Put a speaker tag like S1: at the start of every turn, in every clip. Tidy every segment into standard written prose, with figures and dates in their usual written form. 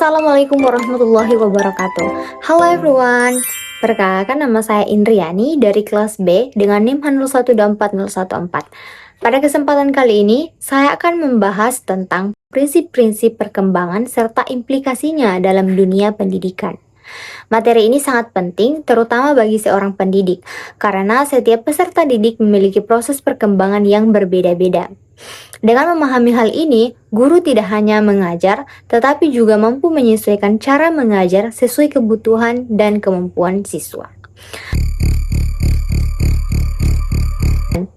S1: Assalamualaikum warahmatullahi wabarakatuh. Halo everyone. Perkenalkan, nama saya Indriani dari kelas B dengan NIM 01240114. Pada kesempatan kali ini, saya akan membahas tentang prinsip-prinsip perkembangan serta implikasinya dalam dunia pendidikan. Materi ini sangat penting, terutama bagi seorang pendidik, karena setiap peserta didik memiliki proses perkembangan yang berbeda-beda. Dengan memahami hal ini, guru tidak hanya mengajar, tetapi juga mampu menyesuaikan cara mengajar sesuai kebutuhan dan kemampuan siswa.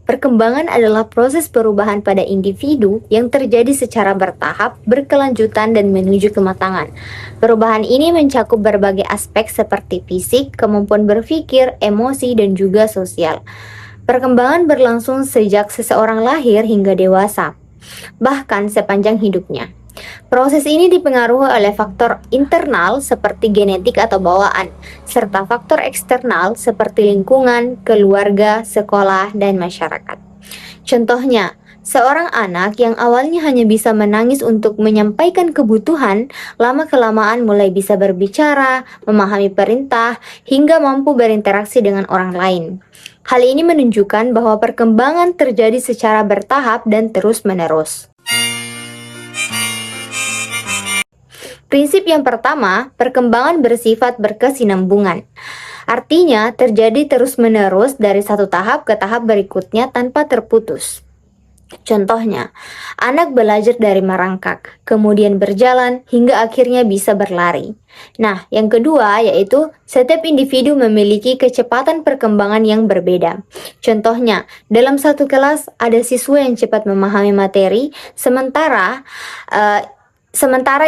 S1: Perkembangan adalah proses perubahan pada individu yang terjadi secara bertahap, berkelanjutan, dan menuju kematangan. Perubahan ini mencakup berbagai aspek seperti fisik, kemampuan berpikir, emosi, dan juga sosial. Perkembangan berlangsung sejak seseorang lahir hingga dewasa, bahkan sepanjang hidupnya. Proses ini dipengaruhi oleh faktor internal seperti genetik atau bawaan, serta faktor eksternal seperti lingkungan, keluarga, sekolah, dan masyarakat. Contohnya, seorang anak yang awalnya hanya bisa menangis untuk menyampaikan kebutuhan, lama-kelamaan mulai bisa berbicara, memahami perintah, hingga mampu berinteraksi dengan orang lain. Hal ini menunjukkan bahwa perkembangan terjadi secara bertahap dan terus-menerus. Prinsip yang pertama, perkembangan bersifat berkesinambungan. Artinya, terjadi terus-menerus dari satu tahap ke tahap berikutnya tanpa terputus. Contohnya, anak belajar dari merangkak, kemudian berjalan hingga akhirnya bisa berlari. Nah, yang kedua yaitu setiap individu memiliki kecepatan perkembangan yang berbeda. Contohnya, dalam satu kelas ada siswa yang cepat memahami materi, sementara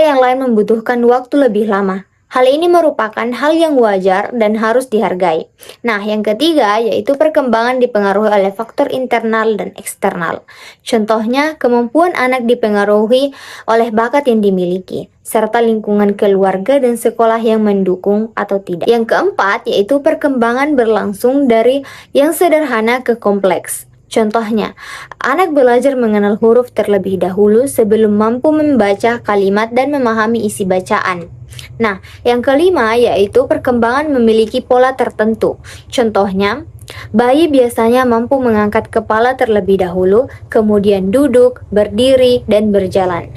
S1: yang lain membutuhkan waktu lebih lama. Hal ini merupakan hal yang wajar dan harus dihargai. Nah, yang ketiga yaitu perkembangan dipengaruhi oleh faktor internal dan eksternal. Contohnya, kemampuan anak dipengaruhi oleh bakat yang dimiliki, serta lingkungan keluarga dan sekolah yang mendukung atau tidak. Yang keempat yaitu perkembangan berlangsung dari yang sederhana ke kompleks. Contohnya, anak belajar mengenal huruf terlebih dahulu sebelum mampu membaca kalimat dan memahami isi bacaan. Nah, yang kelima yaitu perkembangan memiliki pola tertentu. Contohnya, bayi biasanya mampu mengangkat kepala terlebih dahulu, kemudian duduk, berdiri, dan berjalan.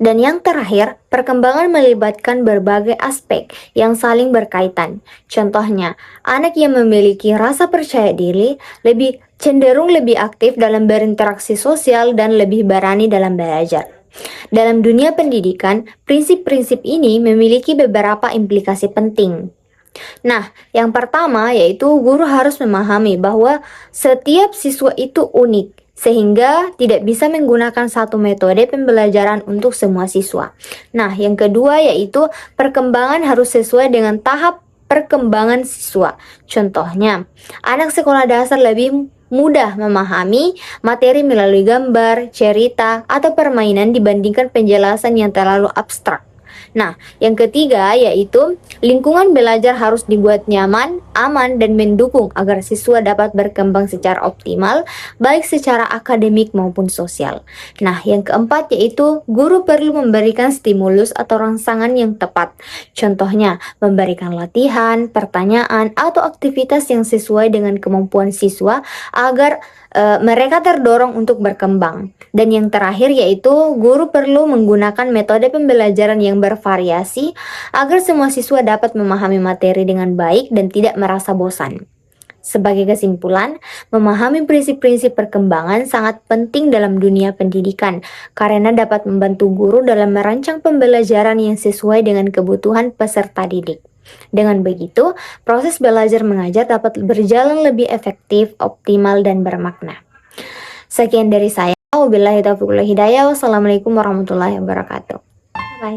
S1: Dan yang terakhir, perkembangan melibatkan berbagai aspek yang saling berkaitan. Contohnya, anak yang memiliki rasa percaya diri cenderung lebih aktif dalam berinteraksi sosial dan lebih berani dalam belajar. Dalam dunia pendidikan, prinsip-prinsip ini memiliki beberapa implikasi penting. Nah, yang pertama yaitu guru harus memahami bahwa setiap siswa itu unik, sehingga tidak bisa menggunakan satu metode pembelajaran untuk semua siswa. Nah, yang kedua yaitu perkembangan harus sesuai dengan tahap perkembangan siswa. Contohnya, anak sekolah dasar lebih mudah memahami materi melalui gambar, cerita, atau permainan dibandingkan penjelasan yang terlalu abstrak. Nah, yang ketiga yaitu lingkungan belajar harus dibuat nyaman, aman, dan mendukung agar siswa dapat berkembang secara optimal, baik secara akademik maupun sosial. Nah, yang keempat yaitu guru perlu memberikan stimulus atau rangsangan yang tepat. Contohnya, memberikan latihan, pertanyaan, atau aktivitas yang sesuai dengan kemampuan siswa agar mereka terdorong untuk berkembang. Dan yang terakhir yaitu guru perlu menggunakan metode pembelajaran yang bervariasi agar semua siswa dapat memahami materi dengan baik dan tidak merasa bosan. Sebagai kesimpulan, memahami prinsip-prinsip perkembangan sangat penting dalam dunia pendidikan karena dapat membantu guru dalam merancang pembelajaran yang sesuai dengan kebutuhan peserta didik. Dengan begitu, proses belajar mengajar dapat berjalan lebih efektif, optimal, dan bermakna. Sekian dari saya. Wabillahi taufiq wal hidayah. Wassalamualaikum warahmatullahi wabarakatuh. Bye.